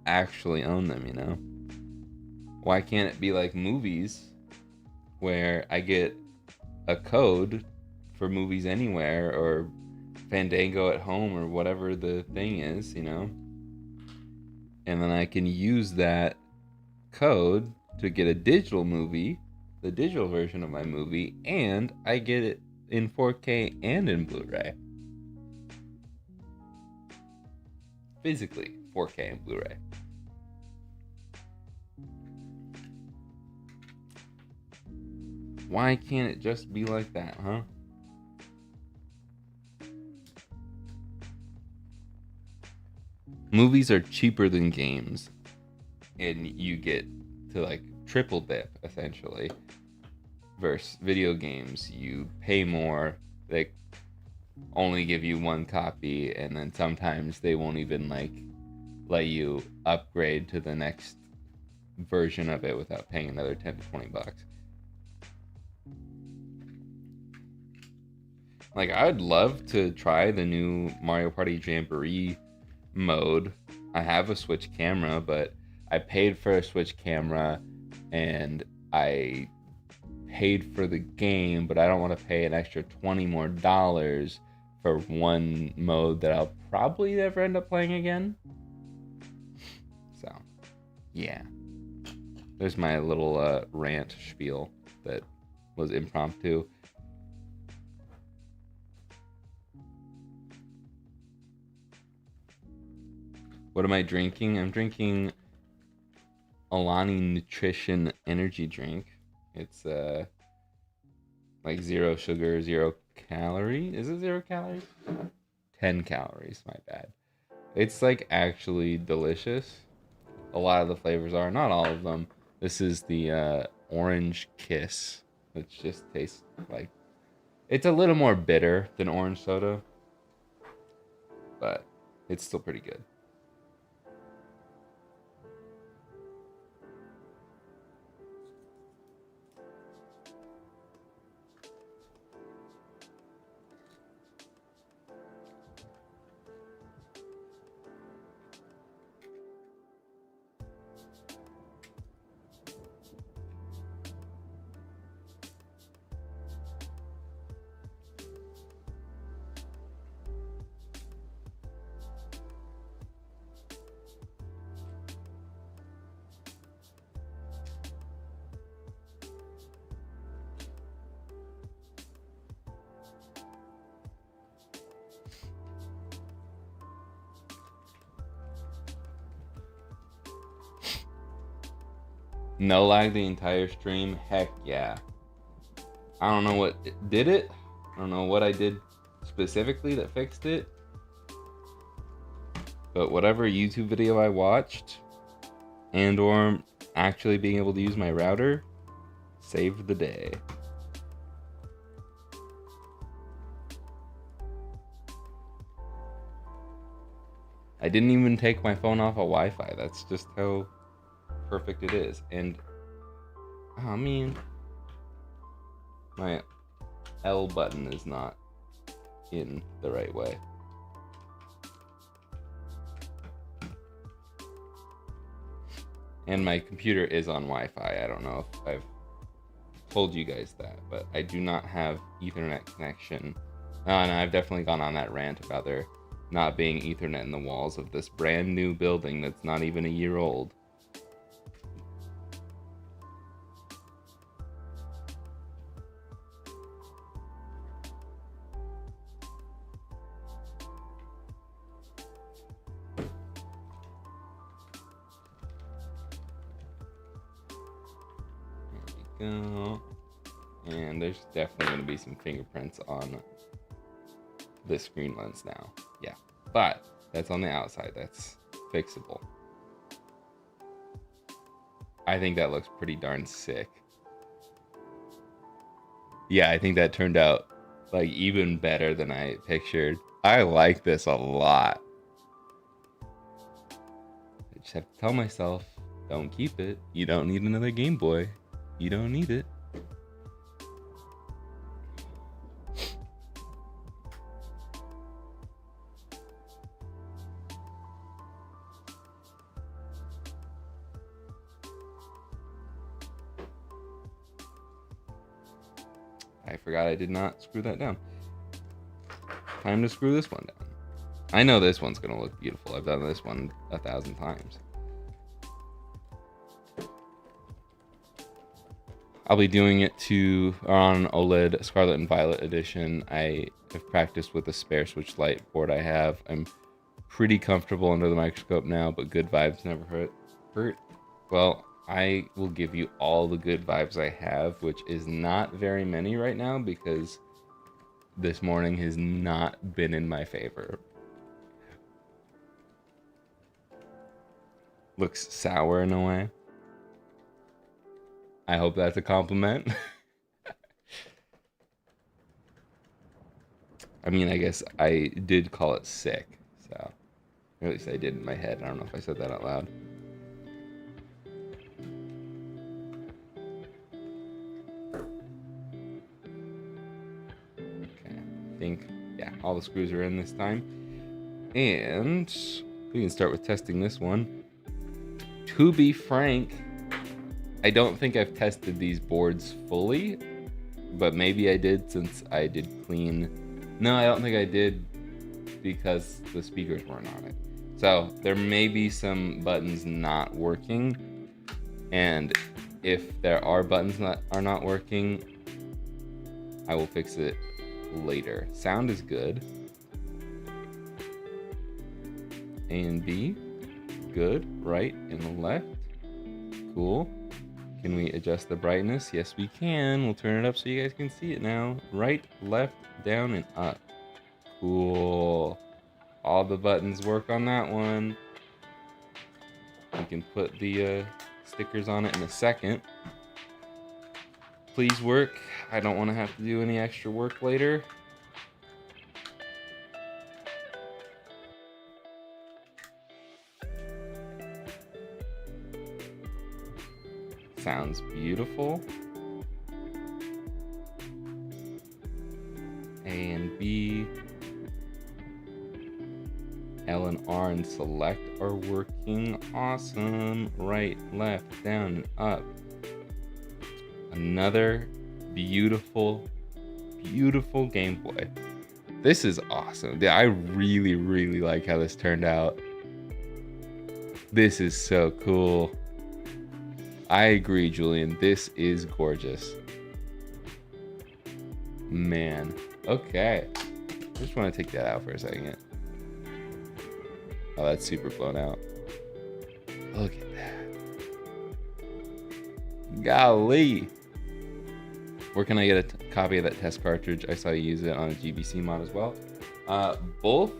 actually own them, you know? Why can't it be like movies where I get a code for Movies Anywhere or Fandango at home or whatever the thing is, you know? And then I can use that code to get a digital movie, the digital version of my movie, and I get it in 4K and in Blu-ray. Physically, 4K and Blu-ray. Why can't it just be like that, huh? Movies are cheaper than games, and you get to like triple dip essentially. Versus video games, you pay more. They only give you one copy, and then sometimes they won't even like let you upgrade to the next version of it without paying another 10 to 20 bucks. Like, I would love to try the new Mario Party Jamboree mode. I have a Switch camera, but I paid for a Switch camera and I paid for the game, but I don't want to pay an extra $20 more for one mode that I'll probably never end up playing again. So, yeah. There's my little rant spiel that was impromptu. What am I drinking? I'm drinking Alani Nutrition energy drink. It's like 0 sugar, 0 calorie. Is it 0 calories? 10 calories, my bad. It's like actually delicious. A lot of the flavors are, not all of them. This is the Orange Kiss, which just tastes like, it's a little more bitter than orange soda, but it's still pretty good. No lag the entire stream? Heck yeah. I don't know what did it. I don't know what I did specifically that fixed it. But whatever YouTube video I watched and or actually being able to use my router saved the day. I didn't even take my phone off of Wi-Fi. That's just how perfect it is. And I mean, my L button is not in the right way. And my computer is on Wi-Fi. I don't know if I've told you guys that, but I do not have Ethernet connection. And I've definitely gone on that rant about there not being Ethernet in the walls of this brand new building that's not even a year old. And there's definitely going to be some fingerprints on the screen lens now. Yeah, but that's on the outside. That's fixable. I think that looks pretty darn sick. Yeah, I think that turned out like even better than I pictured. I like this a lot. I just have to tell myself, don't keep it. You don't need another Game Boy. You don't need it. I forgot I did not screw that down. Time to screw this one down. I know this one's gonna look beautiful. I've done this one 1,000 times. I'll be doing it on OLED Scarlet and Violet edition. I have practiced with the spare switch light board I have. I'm pretty comfortable under the microscope now, but good vibes never hurt. Well, I will give you all the good vibes I have, which is not very many right now because this morning has not been in my favor. Looks sour in a way. I hope that's a compliment. I mean, I guess I did call it sick, so or at least I did in my head. I don't know if I said that out loud. Okay, I think, yeah, all the screws are in this time. And we can start with testing this one. To be frank, I don't think I've tested these boards fully, but maybe I did since I did clean. No, I don't think I did because the speakers weren't on it. So there may be some buttons not working, and if there are buttons that are not working, I will fix it later. Sound is good. A and B, good. Right and left, cool. Can we adjust the brightness? Yes, we can. We'll turn it up so you guys can see it now. Right, left, down, and up. Cool. All the buttons work on that one. We can put the stickers on it in a second. Please work. I don't want to have to do any extra work later. Sounds beautiful. A and B, L and R and select are working. Awesome. Right, left, down, and up. Another beautiful, beautiful Game Boy. This is awesome. I really, really like how this turned out. This is so cool. I agree, Julian. This is gorgeous. Man. Okay. I just want to take that out for a second. Oh, that's super blown out. Look at that. Golly. Where can I get a copy of that test cartridge? I saw you use it on a GBC mod as well. Both.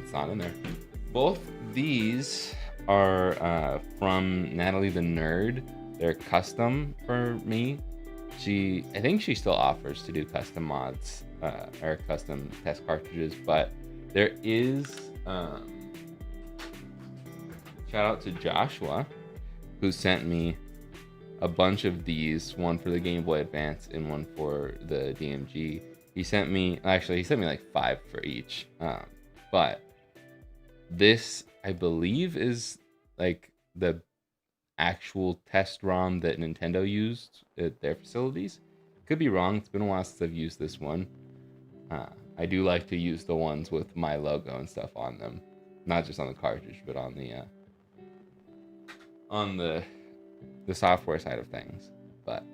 It's not in there. Both these are from Natalie the Nerd. They're custom for me. I think she still offers to do custom mods or custom test cartridges, but there is shout out to Joshua who sent me a bunch of these, one for the Game Boy Advance and one for the DMG. He sent me like 5 for each. But this, I believe, is like the actual test ROM that Nintendo used at their facilities. Could be wrong. It's been a while since I've used this one. I do like to use the ones with my logo and stuff on them, not just on the cartridge, but on the software side of things. But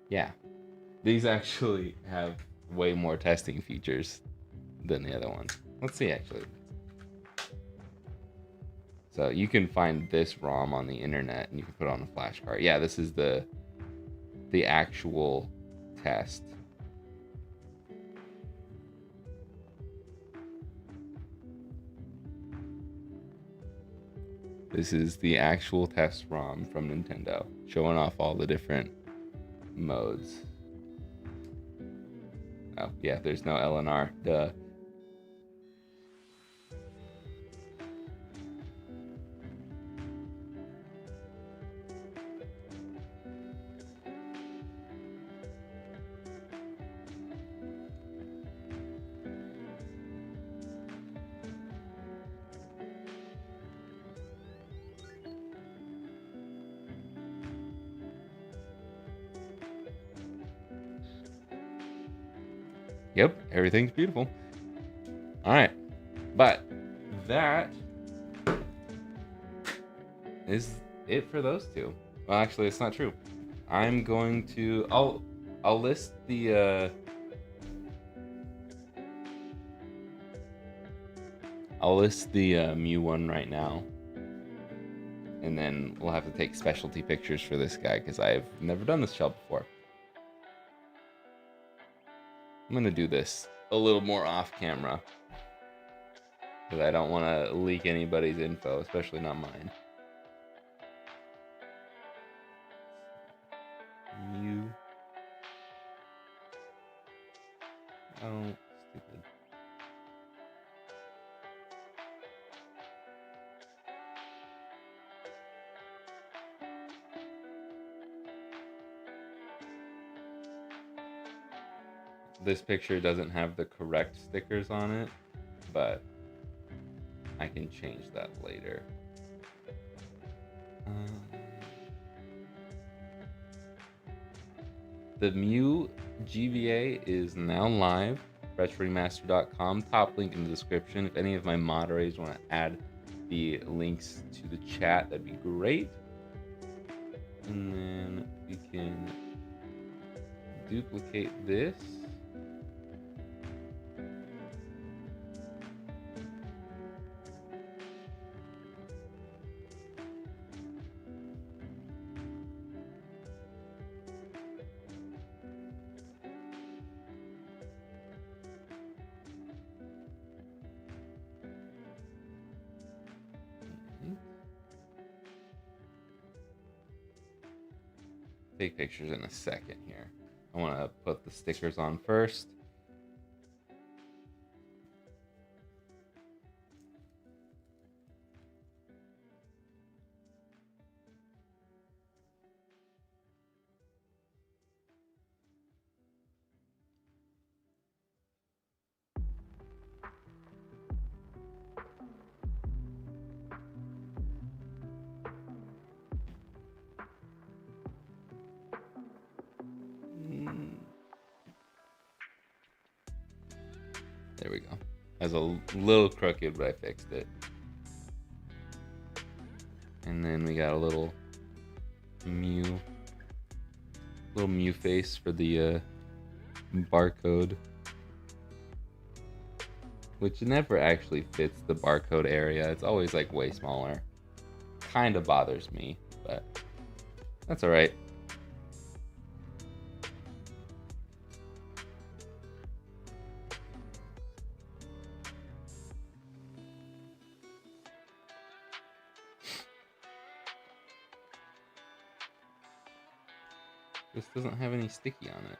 yeah, these actually have way more testing features than the other ones. Let's see, actually. So you can find this ROM on the internet and you can put it on a flash card. Yeah, this is the actual test. This is the actual test ROM from Nintendo, showing off all the different modes. Oh, yeah, there's no LNR. Duh. Yep, everything's beautiful. All right, but that is it for those two. Well, actually, it's not true. I'm going to. I'll list the. I'll list the MEW one right now, and then we'll have to take specialty pictures for this guy because I've never done this shell before. I'm gonna do this a little more off camera because I don't want to leak anybody's info, especially not mine. MEW. Oh, stupid. This picture doesn't have the correct stickers on it, but I can change that later. The MEW GBA is now live. FreshRemaster.com. Top link in the description. If any of my moderators want to add the links to the chat, that'd be great. And then we can duplicate this. Take pictures in a second here. I want to put the stickers on first. There we go. That's a little crooked, but I fixed it. And then we got a little MEW face for the barcode, which never actually fits the barcode area. It's always like way smaller. Kind of bothers me, but that's all right. This doesn't have any sticky on it.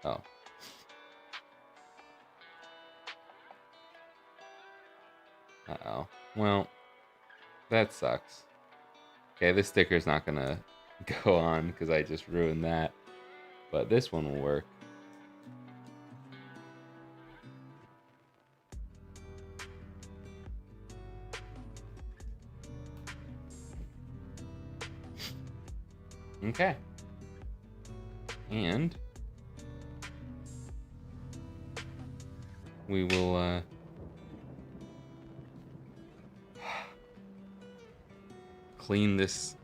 Oh. Uh-oh. Well, that sucks. Okay, this sticker's not gonna go on because I just ruined that. But this one will work. Okay. And we will clean this,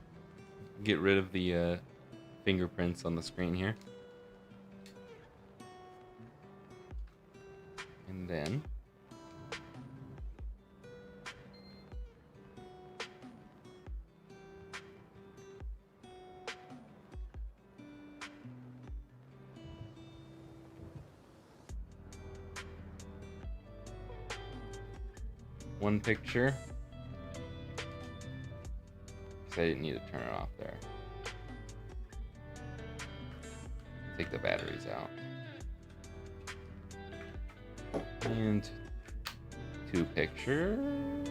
get rid of the fingerprints on the screen here. And then one picture. I didn't need to turn it off there. Take the batteries out. And two pictures.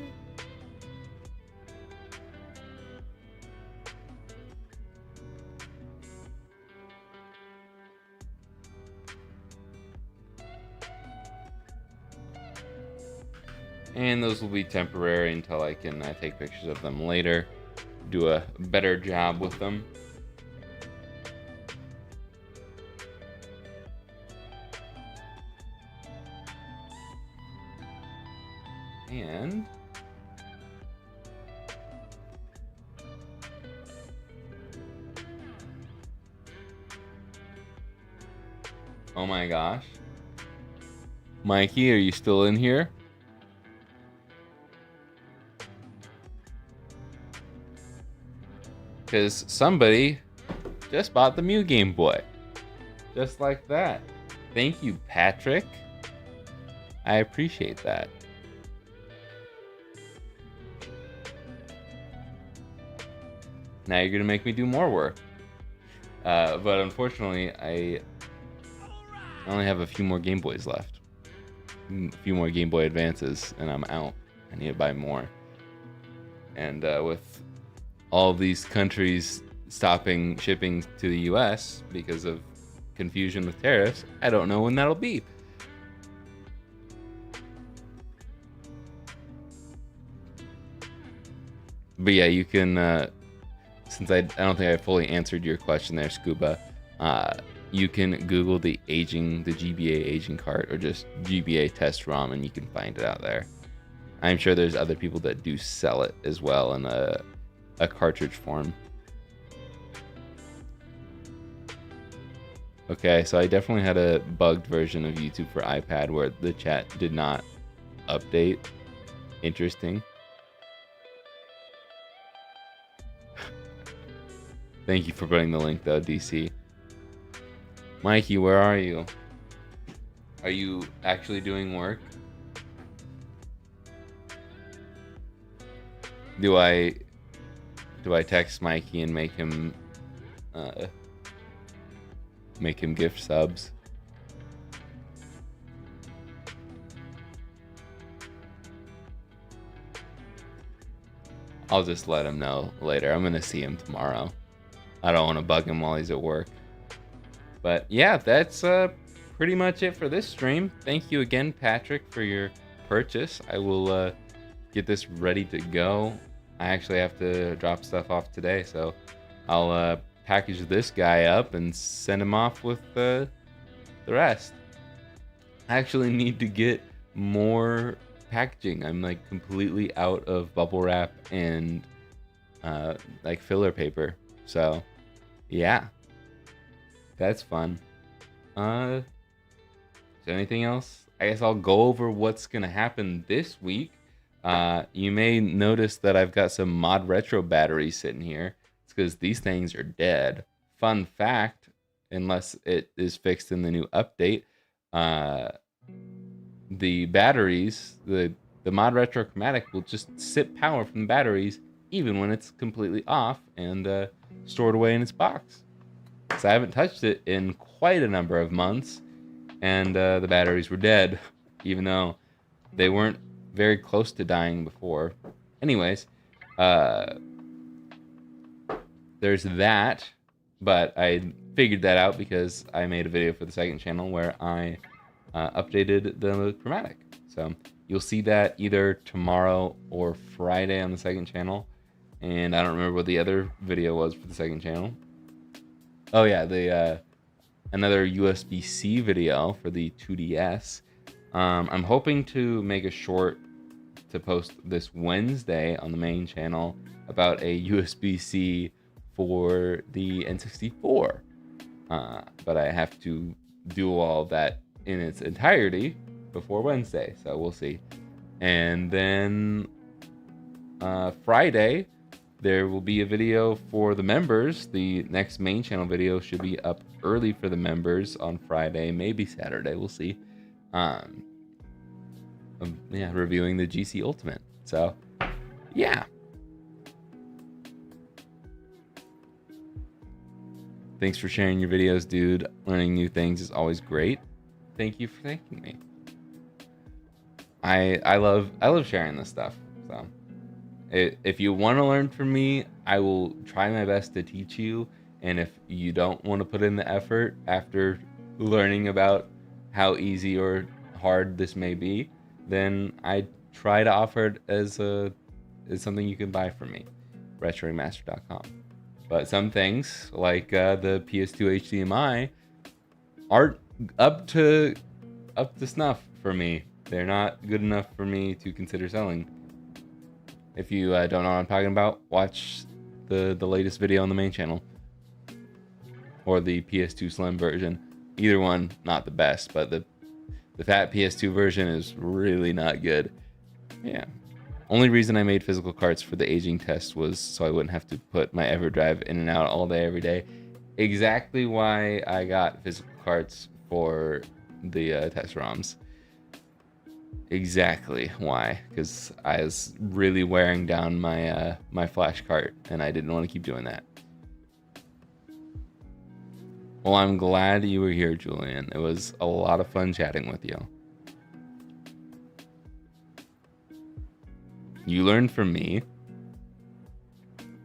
And those will be temporary until I can take pictures of them later. Do a better job with them. And oh my gosh. Mikey, are you still in here? Because somebody just bought the MEW Game Boy. Just like that. Thank you, Patrick. I appreciate that. Now you're going to make me do more work. But unfortunately, I only have a few more Game Boys left. A few more Game Boy Advances, and I'm out. I need to buy more. And with all these countries stopping shipping to the US because of confusion with tariffs, I don't know when that'll be. But yeah, you can, since I don't think I fully answered your question there, Scuba, you can Google the GBA aging cart, or just GBA test ROM, and you can find it out there. I'm sure there's other people that do sell it as well in a cartridge form. Okay, so I definitely had a bugged version of YouTube for iPad where the chat did not update. Interesting. Thank you for putting the link though, DC. Mikey, where are you? Are you actually doing work? Do I text Mikey and make him gift subs? I'll just let him know later. I'm gonna see him tomorrow. I don't want to bug him while he's at work. But yeah, that's pretty much it for this stream. Thank you again, Patrick, for your purchase. I will get this ready to go. I actually have to drop stuff off today, so I'll package this guy up and send him off with the rest. I actually need to get more packaging. I'm like completely out of bubble wrap and like filler paper. So yeah, that's fun. Is there anything else? I guess I'll go over what's gonna happen this week. You may notice that I've got some mod retro batteries sitting here. It's because these things are dead. Fun fact, unless it is fixed in the new update, the batteries, the mod retro chromatic will just sip power from the batteries even when it's completely off and stored away in its box. So I haven't touched it in quite a number of months, and the batteries were dead, even though they weren't very close to dying before. Anyways, there's that, but I figured that out because I made a video for the second channel where I updated the chromatic. So you'll see that either tomorrow or Friday on the second channel. And I don't remember what the other video was for the second channel. Oh yeah, the another USB-C video for the 2DS. I'm hoping to make a short to post this Wednesday on the main channel about a USB-C for the N64. But I have to do all that in its entirety before Wednesday, so we'll see. And then Friday, there will be a video for the members. The next main channel video should be up early for the members on Friday, maybe Saturday, we'll see. Yeah, reviewing the GC Ultimate. So, yeah. Thanks for sharing your videos, dude. Learning new things is always great. Thank you for thanking me. I love sharing this stuff. So, if you want to learn from me, I will try my best to teach you. And if you don't want to put in the effort after learning about how easy or hard this may be, then I try to offer it as something you can buy from me, retroremaster.com. But some things, like the PS2 HDMI, aren't up to snuff for me. They're not good enough for me to consider selling. If you don't know what I'm talking about, watch the latest video on the main channel. Or the PS2 Slim version. Either one, not the best, but the fat PS2 version is really not good. Yeah. Only reason I made physical carts for the aging test was so I wouldn't have to put my EverDrive in and out all day, every day. Exactly why I got physical carts for the test ROMs. Exactly why, because I was really wearing down my my flash cart, and I didn't want to keep doing that. Well, I'm glad you were here, Julian. It was a lot of fun chatting with you. You learned from me.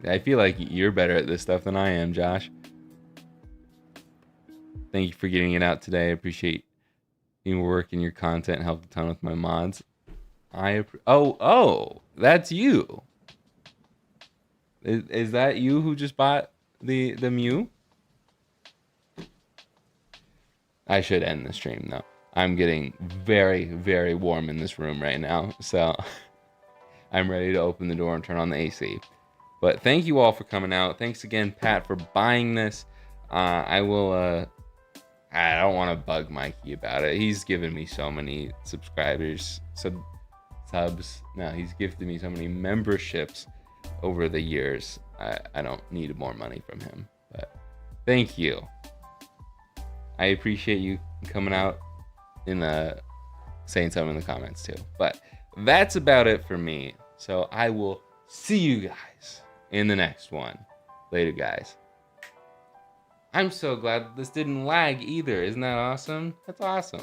I feel like you're better at this stuff than I am, Josh. Thank you for getting it out today. I appreciate your work and your content. Helped a ton with my mods. Oh, that's you. Is that you who just bought the MEW? I should end the stream though. I'm getting very, very warm in this room right now, so I'm ready to open the door and turn on the AC. But thank you all for coming out. Thanks again, Pat, for buying this. I will. I don't want to bug Mikey about it. He's given me so many subscribers, subs. No, he's gifted me so many memberships over the years. I don't need more money from him. But thank you. I appreciate you coming out and saying something in the comments too. But that's about it for me. So I will see you guys in the next one. Later, guys. I'm so glad this didn't lag either. Isn't that awesome? That's awesome.